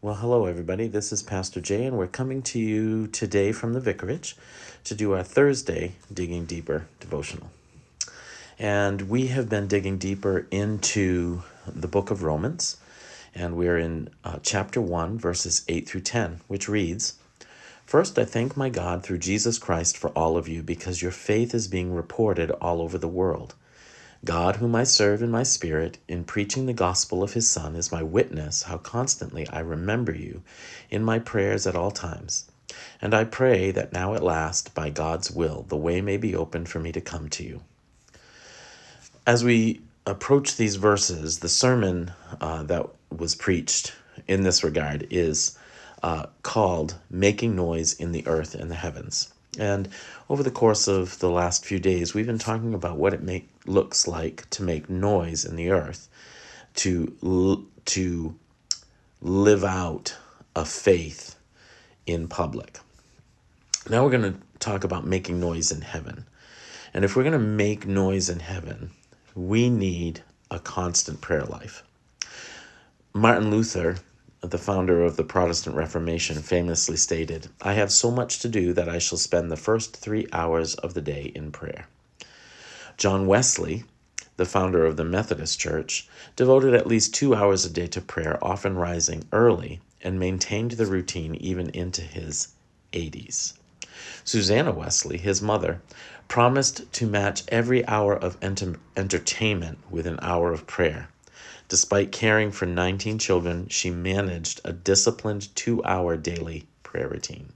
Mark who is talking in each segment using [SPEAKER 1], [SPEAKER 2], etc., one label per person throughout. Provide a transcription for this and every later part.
[SPEAKER 1] Well, hello, everybody. This is Pastor Jay, and we're coming to you today from the Vicarage to do our Thursday Digging Deeper devotional. And we have been digging deeper into the book of Romans, and we're in chapter 1, verses 8 through 10, which reads, "First, I thank my God through Jesus Christ for all of you, because your faith is being reported all over the world. God, whom I serve in my spirit, in preaching the gospel of his Son, is my witness how constantly I remember you in my prayers at all times. And I pray that now at last, by God's will, the way may be opened for me to come to you." As we approach these verses, the sermon that was preached in this regard is called "Making Noise in the Earth and the Heavens." And over the course of the last few days, we've been talking about what it looks like to make noise in the earth, to live out a faith in public. Now we're going to talk about making noise in heaven. And if we're going to make noise in heaven, we need a constant prayer life. Martin Luther, the founder of the Protestant Reformation, famously stated, "I have so much to do that I shall spend the first 3 hours of the day in prayer." John Wesley, the founder of the Methodist Church, devoted at least 2 hours a day to prayer, often rising early, and maintained the routine even into his 80s. Susanna Wesley, his mother, promised to match every hour of entertainment with an hour of prayer. Despite caring for 19 children, she managed a disciplined 2-hour daily prayer routine.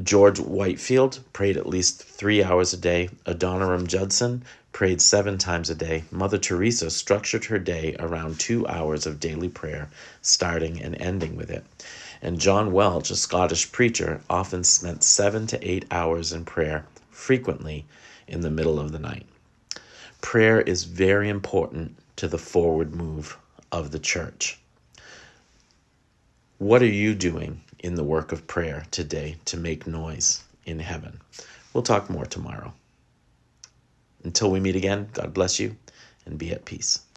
[SPEAKER 1] George Whitefield prayed at least 3 hours a day. Adoniram Judson prayed 7 times a day. Mother Teresa structured her day around 2 hours of daily prayer, starting and ending with it. And John Welch, a Scottish preacher, often spent 7 to 8 hours in prayer, frequently in the middle of the night. Prayer is very important to the forward move of the church. What are you doing in the work of prayer today to make noise in heaven? We'll talk more tomorrow. Until we meet again, God bless you and be at peace.